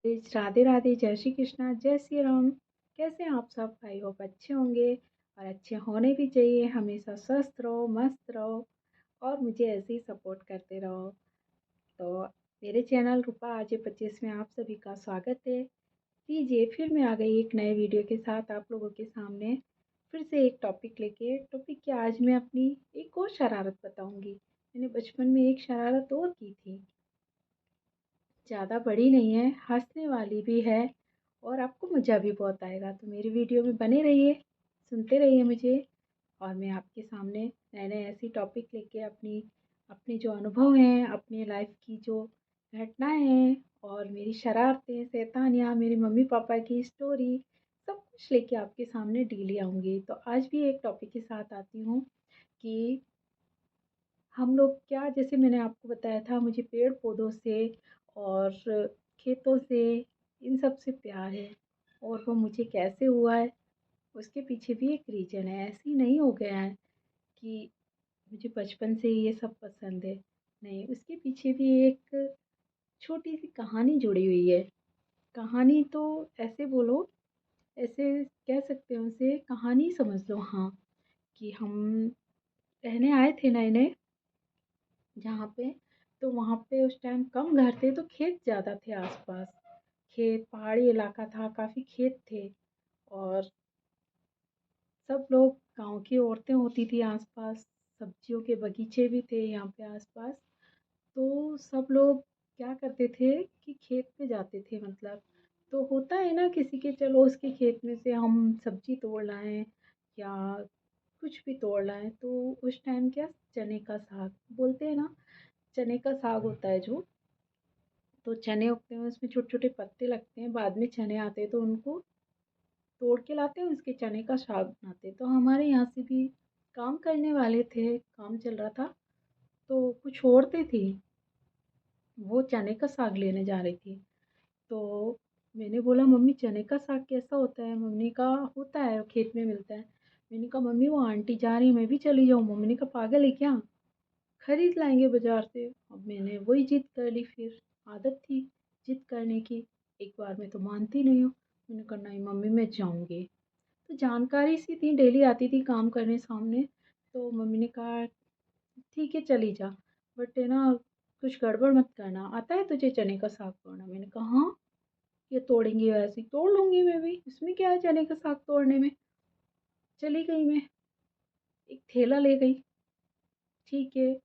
राधे राधे, जय श्री कृष्णा, जय श्री राम। कैसे हैं आप सब? आई होप अच्छे होंगे और अच्छे होने भी चाहिए। हमेशा स्वस्थ रहो, मस्त रहो और मुझे ऐसे ही सपोर्ट करते रहो। तो मेरे चैनल रूपा आजे 25 में आप सभी का स्वागत है। लीजिए, फिर मैं आ गई एक नए वीडियो के साथ आप लोगों के सामने। फिर से एक टॉपिक लेके। टॉपिक क्या, आज मैं अपनी एक और शरारत बताऊंगी। मैंने बचपन में एक शरारत और की थी। ज़्यादा बड़ी नहीं है, हँसने वाली भी है और आपको मज़ा भी बहुत आएगा। तो मेरी वीडियो में बने रहिए, सुनते रहिए मुझे। और मैं आपके सामने नए नए ऐसी टॉपिक लेके अपनी अपने जो अनुभव हैं, अपनी लाइफ की जो घटनाएं हैं और मेरी शरारतें, शैतानियाँ, मेरे मम्मी पापा की स्टोरी, सब कुछ लेके आपके सामने डेली आऊँगी। तो आज भी एक टॉपिक के साथ आती हूँ कि हम लोग क्या, जैसे मैंने आपको बताया था, मुझे पेड़ पौधों से और खेतों से, इन सब से प्यार है। और वो मुझे कैसे हुआ है, उसके पीछे भी एक रीज़न है। ऐसे ही नहीं हो गया है कि मुझे बचपन से ही ये सब पसंद है। नहीं, उसके पीछे भी एक छोटी सी कहानी जुड़ी हुई है। कहानी तो ऐसे बोलो, ऐसे कह सकते हो, उसे कहानी समझ लो। हाँ, कि हम रहने आए थे नए नए जहाँ पे, तो वहाँ पे उस टाइम कम घर थे तो खेत ज़्यादा थे आसपास। खेत, पहाड़ी इलाका था, काफ़ी खेत थे। और सब लोग, गांव की औरतें होती थी आसपास, सब्जियों के बगीचे भी थे यहाँ पे आसपास। तो सब लोग क्या करते थे कि खेत पे जाते थे, मतलब तो होता है ना किसी के, चलो उसके खेत में से हम सब्जी तोड़ लाएं या कुछ भी तोड़ लाएं। तो उस टाइम क्या, चने का साग बोलते हैं ना, चने का साग होता है जो, तो चने उगते हैं, उसमें छोटे छोटे पत्ते लगते हैं, बाद में चने आते हैं तो उनको तोड़ के लाते हैं, उसके चने का साग बनाते हैं। तो हमारे यहाँ से भी काम करने वाले थे, काम चल रहा था, तो कुछ औरतें थी, वो चने का साग लेने जा रही थी। तो मैंने बोला, मम्मी चने का साग कैसा होता है? मम्मी का, होता है, खेत में मिलता है। मैंने कहा, मम्मी वो आंटी जा रही है, मैं भी चली जाऊँ? मम्मी ने कहा, पागल है क्या, खरीद लाएंगे बाजार से। अब मैंने वही जिद कर ली फिर। आदत थी जिद करने की, एक बार में तो मानती नहीं हूँ। मैंने कहा, नहीं मम्मी मैं जाऊँगी। तो जानकारी सी थी, डेली आती थी काम करने सामने। तो मम्मी ने कहा, ठीक है चली जा, बट है ना, कुछ गड़बड़ मत करना। आता है तुझे चने का साग तोड़ना? मैंने कहा हाँ, ये तोड़ेंगी वैसे ही तोड़ लूंगी मैं भी, इसमें क्या है चने का साग तोड़ने में। चली गई मैं, एक थैला ले गई। ठीक है,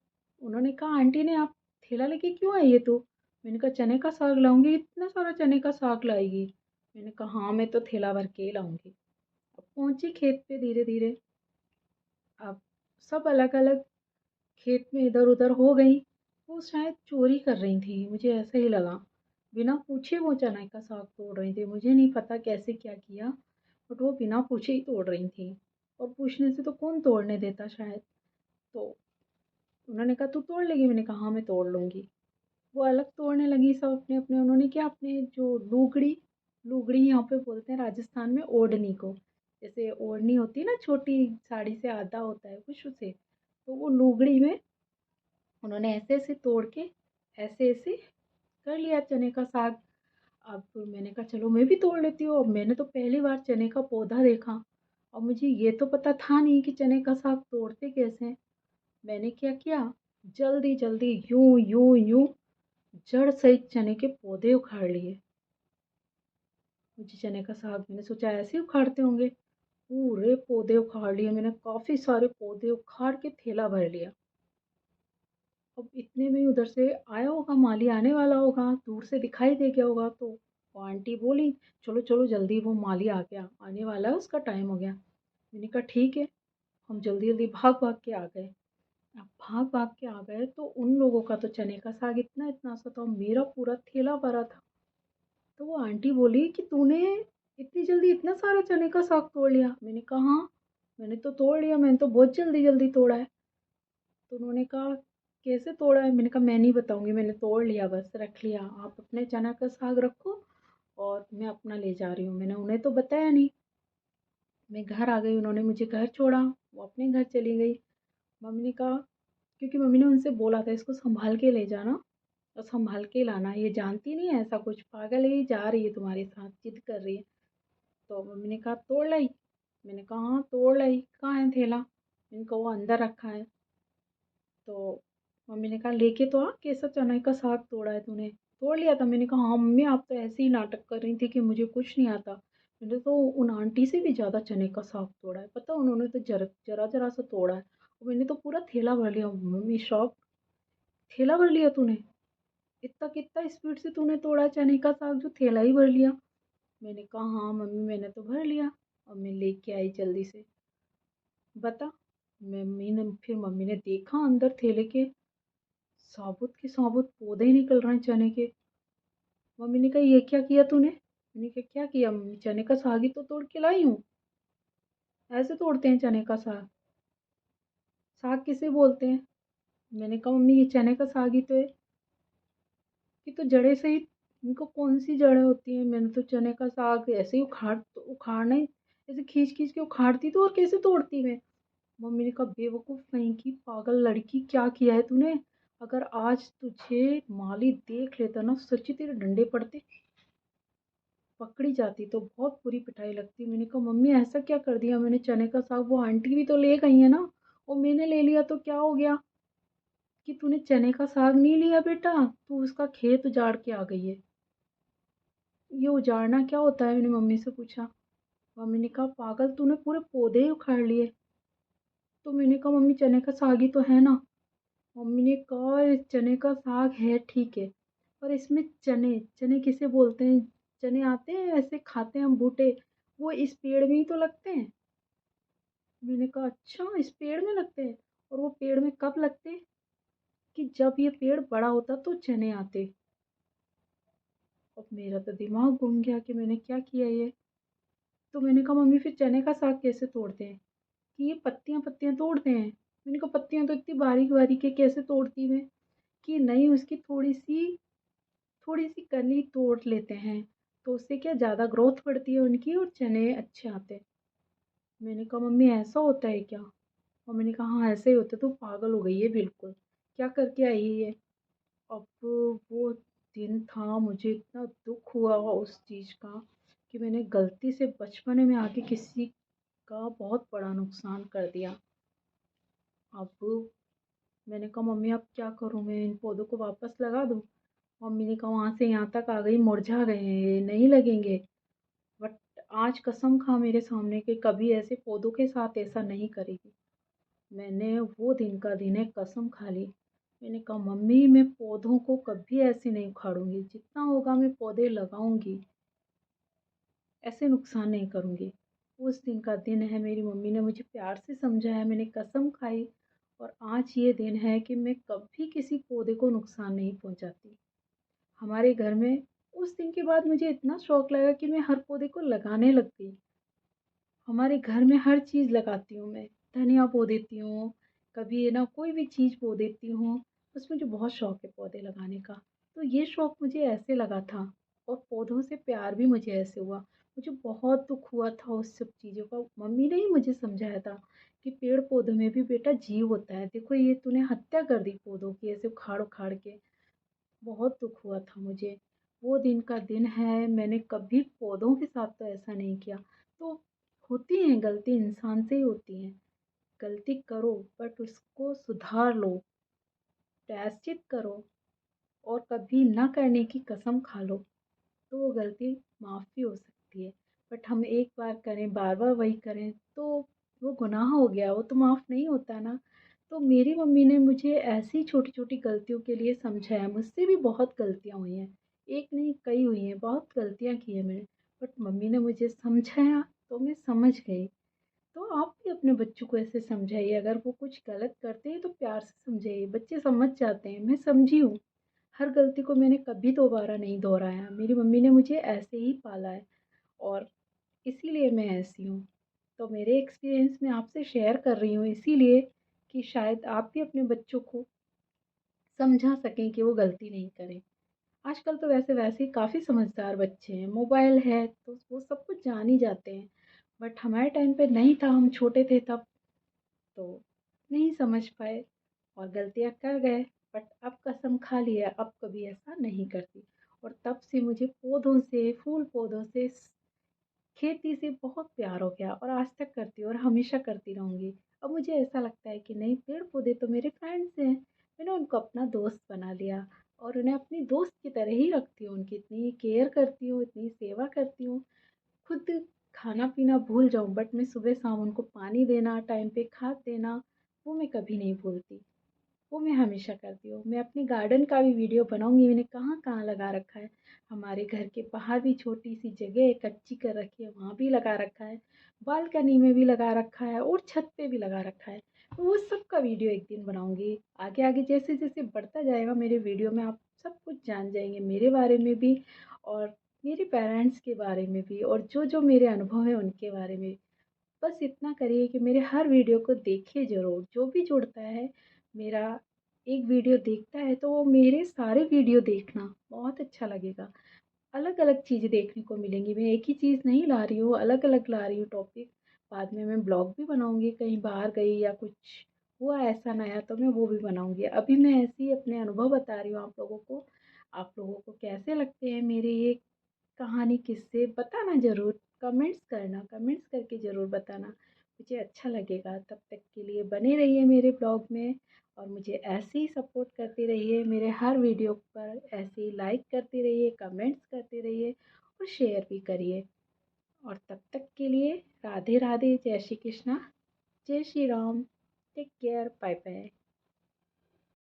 उन्होंने कहा, आंटी ने आप थैला लेके क्यों आई है तू? मैंने कहा, चने का साग लाऊंगी। इतना सारा चने का साग लाएगी? मैंने कहा हाँ, मैं तो थैला भर के ही लाऊंगी। अब पहुंची खेत पे धीरे धीरे। अब सब अलग अलग खेत में इधर उधर हो गई। वो शायद चोरी कर रही थी, मुझे ऐसा ही लगा। बिना पूछे वो चने का साग तोड़ रही थी, मुझे नहीं पता कैसे क्या किया, बट वो बिना पूछे ही तोड़ रही थी। और पूछने से तो कौन तोड़ने देता शायद। तो उन्होंने कहा, तू तोड़ लेगी? मैंने कहा हाँ, मैं तोड़ लूँगी। वो अलग तोड़ने लगी, सब अपने अपने। उन्होंने क्या, अपने जो लुगड़ी, लुगड़ी यहाँ पे बोलते हैं राजस्थान में ओढ़नी को, जैसे ओढ़नी होती है ना, छोटी साड़ी से आधा होता है कुछ उसे, तो वो लुगड़ी में उन्होंने ऐसे ऐसे तोड़ के ऐसे ऐसे कर लिया चने का साग। अब मैंने कहा चलो मैं भी तोड़ लेती हूँ। अब मैंने तो पहली बार चने का पौधा देखा और मुझे ये तो पता था नहीं कि चने का साग तोड़ते कैसे हैं। मैंने क्या किया, जल्दी जल्दी यूं यूं यूं जड़ सहित चने के पौधे उखाड़ लिए। मुझे चने का साग, मैंने सोचा ऐसे ही उखाड़ते होंगे, पूरे पौधे उखाड़ लिए मैंने। काफी सारे पौधे उखाड़ के थैला भर लिया। अब इतने में उधर से आया होगा माली, आने वाला होगा, दूर से दिखाई दे गया होगा। तो वो आंटी बोली, चलो चलो जल्दी, वो माली आ गया, आने वाला है, उसका टाइम हो गया। मैंने कहा ठीक है। हम जल्दी जल्दी भाग भाग के आ गए। अब भाग भाग के आ गए तो उन लोगों का तो चने का साग इतना इतना सा था, मेरा पूरा थैला भरा था। तो वो आंटी बोली कि तूने इतनी जल्दी इतना सारा चने का साग तोड़ लिया? मैंने कहा हाँ, मैंने तो तोड़ लिया, मैंने तो बहुत जल्दी जल्दी तोड़ा है। तो उन्होंने कहा, कैसे तोड़ा है? मैंने कहा मैं नहीं बताऊंगी, मैंने तोड़ लिया, बस रख लिया, आप अपने चना का साग रखो और मैं अपना ले जा रही हूँ। मैंने उन्हें तो बताया नहीं। मैं घर आ गई, उन्होंने मुझे घर छोड़ा, वो अपने घर चली गई। मम्मी ने कहा, क्योंकि मम्मी ने उनसे बोला था इसको संभाल के ले जाना, और संभाल के लाना, ये जानती नहीं है ऐसा कुछ, पागल है ये, जा रही है तुम्हारे साथ, जिद कर रही है। तो मम्मी ने कहा तोड़ लाई। मैंने कहा हाँ तोड़ लाई, कहाँ है थैला? मैंने कहा वो अंदर रखा है। तो मम्मी ने कहा लेके तो आ, कैसा चने का साग तोड़ा है तूने? तोड़ लिया था। मैंने कहा हाँ मम्मी, आप तो ऐसे ही नाटक कर रही थी कि मुझे कुछ नहीं आता। मैंने तो उन आंटी से भी ज़्यादा चने का साग तोड़ा है, पता उन्होंने तो जरा जरा सा तोड़ा है, और मैंने तो पूरा थैला भर लिया। मम्मी शौक, थैला भर लिया तूने? इतना कितना स्पीड से तूने तोड़ा चने का साग जो थैला ही भर लिया? मैंने कहा हाँ मम्मी मैंने तो भर लिया। और मैं लेके आई जल्दी से। बता, मम्मी ने देखा अंदर थैले के साबुत के साबुत पौधे ही निकल रहे हैं चने के। मम्मी ने कहा ये क्या किया तूने? मैंने कहा क्या किया मम्मी, चने का साग ही तो तोड़ के लाई हूँ। ऐसे तोड़ते हैं चने का साग? साग किसे बोलते हैं? मैंने कहा मम्मी ये चने का साग ही तो है। कि तो जड़े से ही, इनको कौन सी जड़ें होती हैं? मैंने तो चने का साग ऐसे ही उखाड़ना ही, ऐसे खींच खींच के उखाड़ती तो, और कैसे तोड़ती मैं? मम्मी ने कहा बेवकूफ़ कहीं की, पागल लड़की, क्या किया है तूने? अगर आज तुझे माली देख लेता ना, सच्ची तेरे डंडे पड़ते, पकड़ी जाती तो बहुत बुरी पिटाई लगती। मैंने कहा मम्मी ऐसा क्या कर दिया मैंने चने का साग? वो आंटी भी तो ले गई है ना, और मैंने ले लिया तो क्या हो गया? कि तूने चने का साग नहीं लिया बेटा, तू उसका खेत उजाड़ के आ गई है। ये उजाड़ना क्या होता है? मैंने मम्मी से पूछा। मम्मी ने कहा पागल, तूने पूरे पौधे ही उखाड़ लिए। तो मैंने कहा मम्मी चने का साग ही तो है ना। मम्मी ने कहा ये चने का साग है ठीक है, पर इसमें चने, चने किसे बोलते हैं? चने आते हैं ऐसे खाते हैं हम बूटे, वो इस पेड़ में ही तो लगते हैं। मैंने कहा अच्छा इस पेड़ में लगते हैं? और वो पेड़ में कब लगते? कि जब ये पेड़ बड़ा होता तो चने आते। अब मेरा तो दिमाग घूम गया कि मैंने क्या किया ये। तो मैंने कहा मम्मी फिर चने का साग कैसे तोड़ते हैं? कि ये पत्तियां पत्तियां तोड़ते हैं। मैंने कहा पत्तियां तो इतनी बारीक बारीक है, कैसे तोड़ती मैं? कि नहीं, उसकी थोड़ी सी कली तोड़ लेते हैं, तो उससे क्या ज़्यादा ग्रोथ बढ़ती है उनकी और चने अच्छे आते हैं। मैंने कहा मम्मी ऐसा होता है क्या? मम्मी ने कहा हाँ ऐसे ही होता है, तू पागल हो गई है बिल्कुल, क्या करके आई है ये? अब वो दिन था, मुझे इतना दुख हुआ उस चीज़ का कि मैंने गलती से बचपने में आके किसी का बहुत बड़ा नुकसान कर दिया। अब मैंने कहा मम्मी अब क्या करूँ, मैं इन पौधों को वापस लगा दूँ? मम्मी ने कहा वहाँ से यहाँ तक आ गई, मुरझा गए हैं ये, नहीं लगेंगे। बट आज कसम खा मेरे सामने कि कभी ऐसे पौधों के साथ ऐसा नहीं करेगी। मैंने वो दिन का दिन है कसम खा ली। मैंने कहा मम्मी मैं पौधों को कभी ऐसे नहीं उखाड़ूंगी, जितना होगा मैं पौधे लगाऊंगी, ऐसे नुकसान नहीं करूंगी। उस दिन का दिन है, मेरी मम्मी ने मुझे प्यार से समझाया, मैंने कसम खाई, और आज ये दिन है कि मैं कभी किसी पौधे को नुकसान नहीं पहुंचाती। हमारे घर में उस दिन के बाद मुझे इतना शौक लगा कि मैं हर पौधे को लगाने लग गई। हमारे घर में हर चीज़ लगाती हूँ मैं, धनिया बो देती हूँ, कभी है ना कोई भी चीज़ बो देती हूँ। बस मुझे बहुत शौक है पौधे लगाने का। तो ये शौक मुझे ऐसे लगा था, और पौधों से प्यार भी मुझे ऐसे हुआ। मुझे बहुत दुख हुआ था उस सब चीज़ों का। मम्मी ने ही मुझे समझाया था कि पेड़ पौधों में भी बेटा जीव होता है, देखो ये तूने हत्या कर दी पौधों की ऐसे उखाड़ उखाड़ के। बहुत दुख हुआ था मुझे। वो दिन का दिन है, मैंने कभी पौधों के साथ तो ऐसा नहीं किया। तो होती हैं गलती, इंसान से ही होती हैं। गलती करो बट उसको सुधार लो, प्रायश्चित करो, और कभी ना करने की कसम खा लो, तो वो गलती माफ़ भी हो सकती है। बट हम एक बार करें बार बार वही करें तो वो गुनाह हो गया, वो तो माफ़ नहीं होता ना। तो मेरी मम्मी ने मुझे ऐसी छोटी छोटी गलतियों के लिए समझाया। मुझसे भी बहुत गलतियाँ हुई हैं, एक नहीं कई हुई हैं, बहुत गलतियाँ की हैं मैंने। बट मम्मी ने मुझे समझाया तो मैं समझ गई। तो आप भी अपने बच्चों को ऐसे समझाइए, अगर वो कुछ गलत करते हैं तो प्यार से समझाइए, बच्चे समझ जाते हैं। मैं समझी हूँ, हर गलती को मैंने कभी दोबारा नहीं दोहराया। मेरी मम्मी ने मुझे ऐसे ही पाला है, और इसीलिए मैं ऐसी हूँ। तो मेरे एक्सपीरियंस मैं आपसे शेयर कर रही हूँ इसीलिए कि शायद आप भी अपने बच्चों को समझा सकें कि वो गलती नहीं करें। आजकल तो वैसे वैसे ही काफ़ी समझदार बच्चे हैं, मोबाइल है तो वो सब कुछ जान ही जाते हैं। बट हमारे टाइम पे नहीं था, हम छोटे थे तब, तो नहीं समझ पाए और गलतियाँ कर गए। बट अब कसम खा लिया है, अब कभी ऐसा नहीं करती। और तब से मुझे पौधों से, फूल पौधों से, खेती से बहुत प्यार हो गया और आज तक करती हूँ और हमेशा करती रहूँगी। अब मुझे ऐसा लगता है कि नहीं, पेड़-पौधे तो मेरे फ्रेंड्स हैं। मैंने उनको अपना दोस्त बना लिया और उन्हें अपनी दोस्त की तरह ही रखती हूँ। उनकी इतनी केयर करती हूँ, इतनी सेवा करती हूँ। खुद खाना-पीना भूल जाऊँ बट मैं सुबह-शाम उनको पानी देना, टाइम पे खाद देना, वो मैं कभी नहीं भूलती। वो मैं हमेशा करती हूँ। मैं अपने गार्डन का भी वीडियो बनाऊँगी, मैंने कहाँ-कहाँ लगा रखा है। हमारे घर के बाहर भी छोटी-सी जगह है, कच्ची कर रखी है, वहाँ भी लगा रखा है। बालकनी में भी लगा रखा है और छत पे भी लगा रखा है। तो वो सब का वीडियो एक दिन बनाऊँगी। आगे-आगे जैसे-जैसे बढ़ता जाएगा मेरे वीडियो में, आप सब कुछ जान जाएँगे मेरे बारे में भी और मेरे पेरेंट्स के बारे में भी और जो-जो मेरे अनुभव हैं उनके बारे में। बस इतना करिए कि मेरे हर वीडियो को देखिए ज़रूर। जो भी जुड़ता है, मेरा एक वीडियो देखता है तो वो मेरे सारे वीडियो देखना, बहुत अच्छा लगेगा। अलग-अलग चीज़ें देखने को मिलेंगी। मैं एक ही चीज़ नहीं ला रही हूँ, अलग-अलग ला रही हूँ टॉपिक। बाद में मैं ब्लॉग भी बनाऊँगी, कहीं बाहर गई या कुछ हुआ ऐसा नया तो मैं वो भी बनाऊँगी। अभी मैं ऐसे ही अपने अनुभव बता रही हूँ आप लोगों को। आप लोगों को कैसे लगते हैं मेरे ये कहानी, किस्से बताना ज़रूर, कमेंट्स करना, कमेंट्स करके ज़रूर बताना, मुझे अच्छा लगेगा। तब तक के लिए बने रहिए मेरे ब्लॉग में और मुझे ऐसे ही सपोर्ट करते रहिए। मेरे हर वीडियो पर ऐसे ही लाइक करते रहिए, कमेंट्स करते रहिए और शेयर भी करिए। और तब तक के लिए राधे राधे, जय श्री कृष्णा, जय Shri Ram, take care, bye bye.